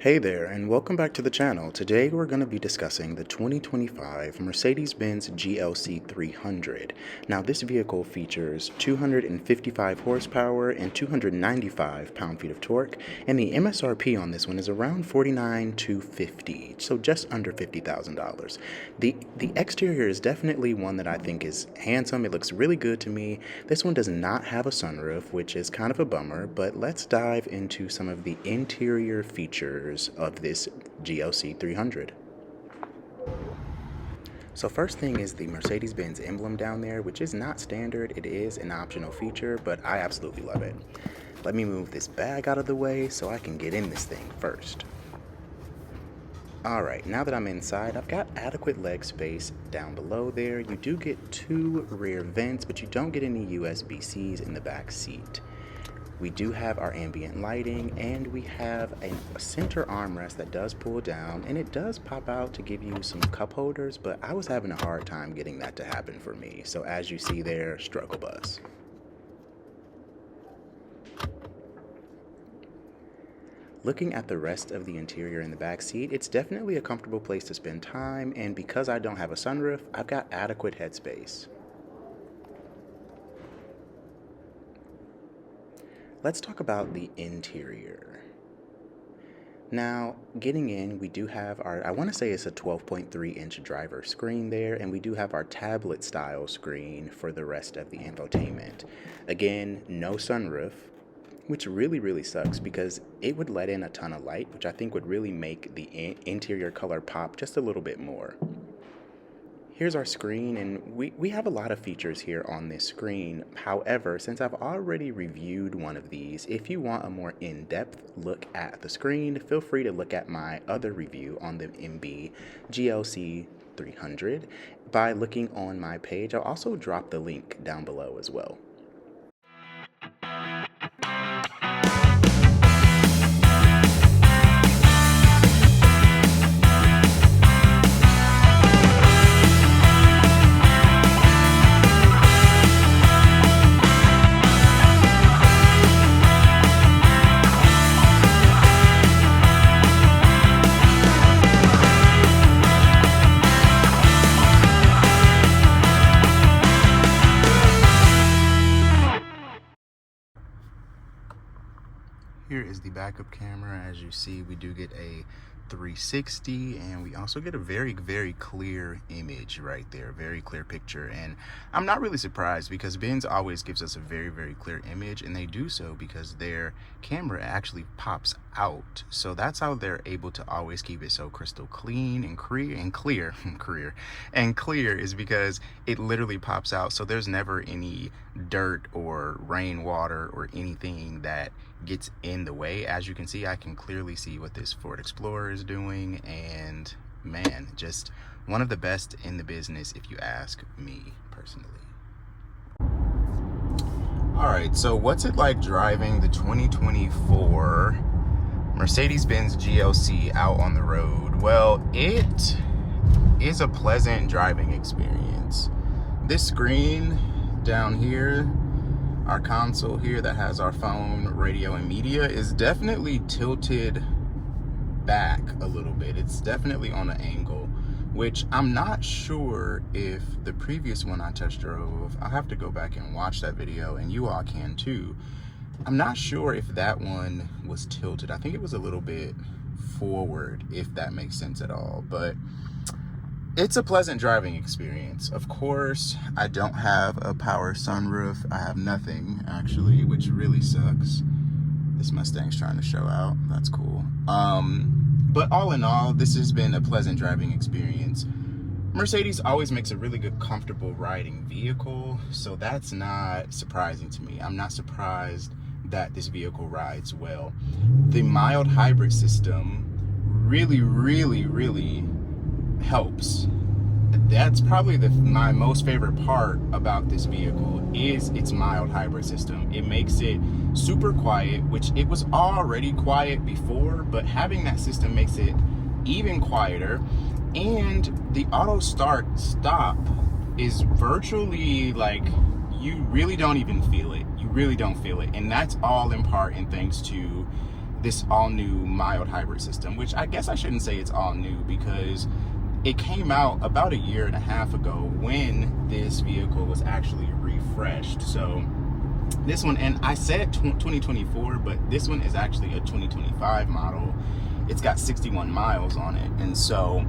Hey there, and welcome back to the channel. Today we're going to be discussing the 2025 Mercedes-Benz GLC 300. Now this vehicle features 255 horsepower and 295 pound-feet of torque, and the MSRP on this one is around $49,250, so just under $50,000. The exterior is definitely one that I think is handsome. It looks really good to me. This one does not have a sunroof, which is kind of a bummer, but let's dive into some of the interior features of this GLC 300. So first thing is the Mercedes-Benz emblem down there, which is not standard. It is an optional feature, but I absolutely love it. Let me move this bag out of the way so I can get in this thing first. Alright, now that I'm inside, I've got adequate leg space down below there. You do get two rear vents, but you don't get any USB-Cs in the back seat. We do have our ambient lighting, and we have a center armrest that does pull down, and it does pop out to give you some cup holders, but I was having a hard time getting that to happen for me. So as you see there, struggle bus. Looking at the rest of the interior in the back seat, it's definitely a comfortable place to spend time, and because I don't have a sunroof, I've got adequate headspace. Let's talk about the interior. Now, getting in, we do have our, I want to say it's a 12.3-inch driver screen there, and we do have our tablet style screen for the rest of the infotainment. Again, no sunroof, which really sucks because it would let in a ton of light, which I think would really make the interior color pop just a little bit more. Here's our screen, and we have a lot of features here on this screen. However, since I've already reviewed one of these, if you want a more in-depth look at the screen, feel free to look at my other review on the MB GLC 300 by looking on my page. I'll also drop the link down below as well. Here is the backup camera. As you see, we do get a 360, and we also get a very clear image right there, very clear picture. And I'm not really surprised because Benz always gives us a very clear image, and they do so because their camera actually pops out. So that's how they're able to always keep it so crystal clean and clear is because it literally pops out. So there's never any dirt or rainwater or anything that gets in the way. As you can see, I can clearly see what this Ford Explorer is doing, and man, just one of the best in the business if you ask me personally. All right, so what's it like driving the 2024 Mercedes-Benz GLC out on the road? Well, it is a pleasant driving experience. This screen down here, our console here that has our phone, radio, and media, is definitely tilted back a little bit. It's definitely on an angle, which I'm not sure if the previous one I test drove, I'll have to go back and watch that video, and you all can too. I'm not sure if that one was tilted. I think it was a little bit forward, if that makes sense at all, but it's a pleasant driving experience. Of course, I don't have a power sunroof. I have nothing, actually, which really sucks. This Mustang's trying to show out. That's cool. But all in all, this has been a pleasant driving experience. Mercedes always makes a really good, comfortable riding vehicle, so that's not surprising to me. I'm not surprised that this vehicle rides well. The mild hybrid system really helps. That's probably my most favorite part about this vehicle is its mild hybrid system. It makes it super quiet, which it was already quiet before, but having that system makes it even quieter. And the auto start stop is virtually like, you really don't even feel it. You really don't feel it. And that's all in part and thanks to this all new mild hybrid system, which I guess I shouldn't say it's all new because it came out about a year and a half ago when this vehicle was actually refreshed. So this one, and I said 2024, but this one is actually a 2025 model. It's got 61 miles on it. And so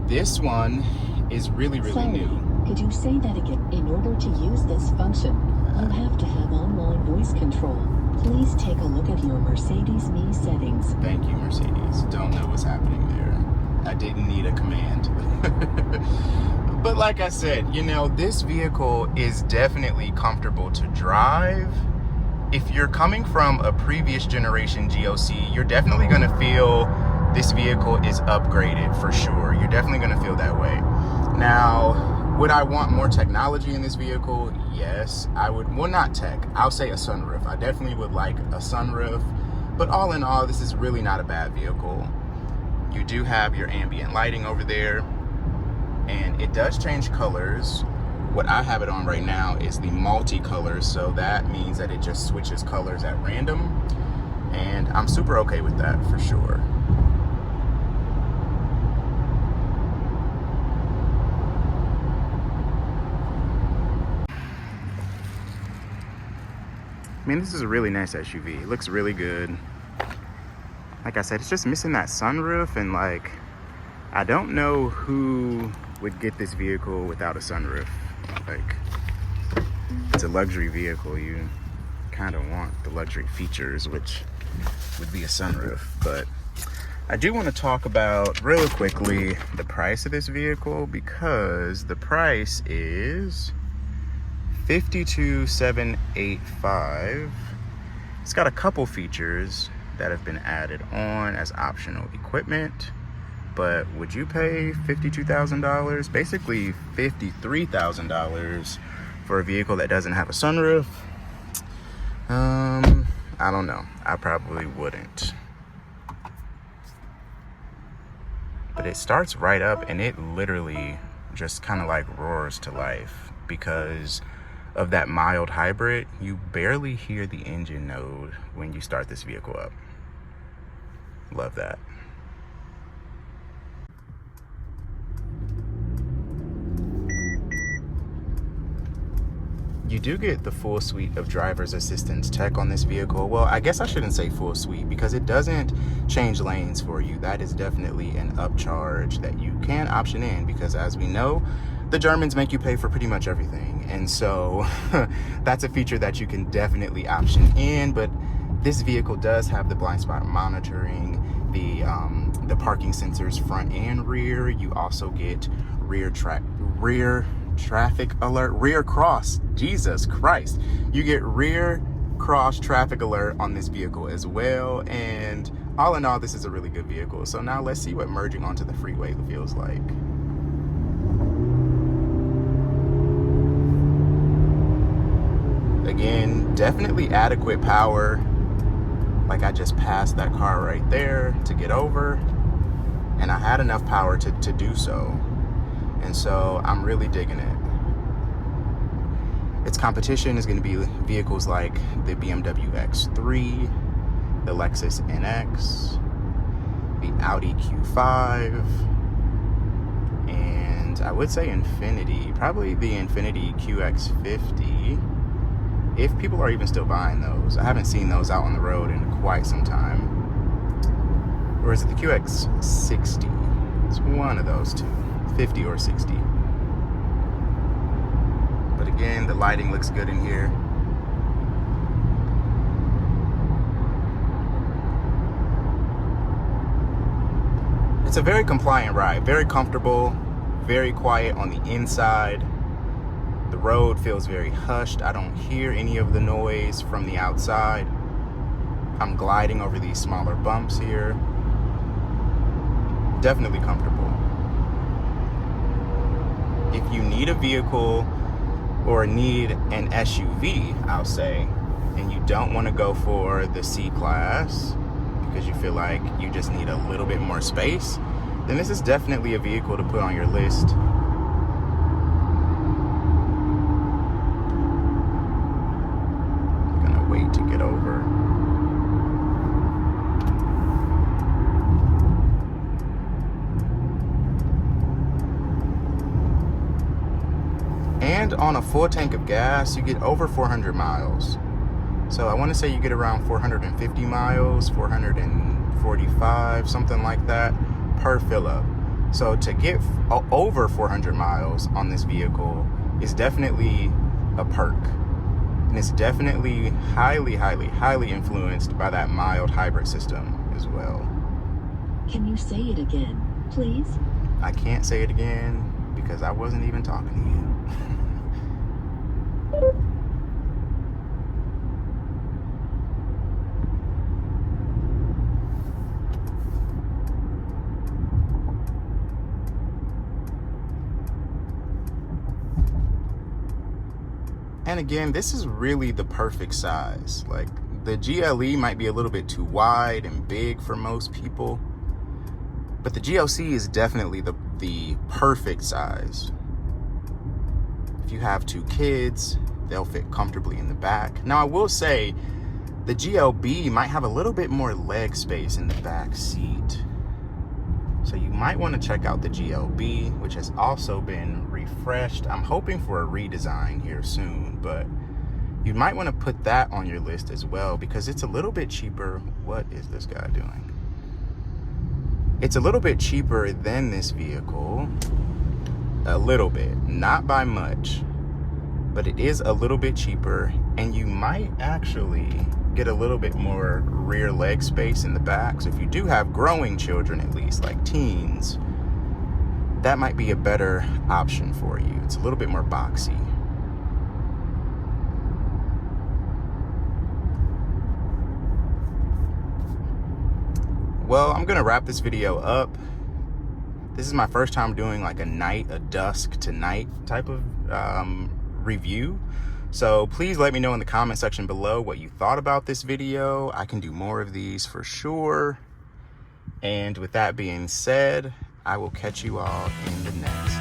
this one is really, really Sorry, new. Could you say that again? In order to use this function, you have to have online voice control. Please take a look at your Mercedes Me settings. Thank you, Mercedes. Don't know what's happening there. I didn't need a command. But like I said, you know, this vehicle is definitely comfortable to drive. If you're coming from a previous generation GLC, you're definitely going to feel this vehicle is upgraded for sure. You're definitely going to feel that way. Now, would I want more technology in this vehicle? Yes, I would. Well, not tech. I'll say a sunroof. I definitely would like a sunroof. But all in all, this is really not a bad vehicle. You do have your ambient lighting over there, and it does change colors. What I have it on right now is the multicolor, so that means that it just switches colors at random, and I'm super okay with that for sure. I mean, this is a really nice SUV. It looks really good. Like I said, it's just missing that sunroof, and like, I don't know who would get this vehicle without a sunroof. Like, it's a luxury vehicle. You kind of want the luxury features, which would be a sunroof. But I do want to talk about really quickly the price of this vehicle, because the price is $52,785. It's got a couple features that have been added on as optional equipment. But would you pay $52,000, basically $53,000 for a vehicle that doesn't have a sunroof? I don't know. I probably wouldn't. But it starts right up, and it literally just kind of like roars to life because of that mild hybrid. You barely hear the engine node when you start this vehicle up. Love that. You do get the full suite of driver's assistance tech on this vehicle. Well, I guess I shouldn't say full suite because it doesn't change lanes for you. That is definitely an upcharge that you can option in, because as we know, the Germans make you pay for pretty much everything. And so that's a feature that you can definitely option in. But this vehicle does have the blind spot monitoring, the parking sensors front and rear. You also get rear traffic alert, rear cross, Jesus Christ. You get rear cross traffic alert on this vehicle as well. And all in all, this is a really good vehicle. So now let's see what merging onto the freeway feels like. Again, definitely adequate power. Like, I just passed that car right there to get over, and I had enough power to do so. And so I'm really digging it. Its competition is going to be vehicles like the BMW X3, the Lexus NX, the Audi Q5, and I would say Infiniti, probably the Infiniti QX50, if people are even still buying those. I haven't seen those out on the road in quite some time. Or is it the QX60? It's one of those two, 50 or 60. But again, the lighting looks good in here. It's a very compliant ride, very comfortable, very quiet on the inside. The road feels very hushed. I don't hear any of the noise from the outside. I'm gliding over these smaller bumps here. Definitely comfortable. If you need a vehicle or need an SUV, I'll say, and you don't want to go for the C-Class because you feel like you just need a little bit more space, then this is definitely a vehicle to put on your list. I'm gonna wait to get over. on a full tank of gas, you get over 400 miles. So I want to say you get around 450 miles, 445, something like that per fill up. So to get over 400 miles on this vehicle is definitely a perk. And it's definitely highly influenced by that mild hybrid system as well. Can you say it again, please? I can't say it again because I wasn't even talking to you. And again, this is really the perfect size. Like, the GLE might be a little bit too wide and big for most people, but the GLC is definitely the perfect size. If you have 2 kids, they'll fit comfortably in the back. Now, I will say the GLB might have a little bit more leg space in the back seat. So you might want to check out the GLB, which has also been refreshed. I'm hoping for a redesign here soon, but you might want to put that on your list as well because it's a little bit cheaper. What is this guy doing? It's a little bit cheaper than this vehicle. A little bit, not by much, but it is a little bit cheaper, and you might actually get a little bit more rear leg space in the back. So if you do have growing children, at least like teens, that might be a better option for you. It's a little bit more boxy. Well, I'm gonna wrap this video up. This is my first time doing like a dusk to night type of review. So please let me know in the comment section below what you thought about this video. I can do more of these for sure. And with that being said, I will catch you all in the next.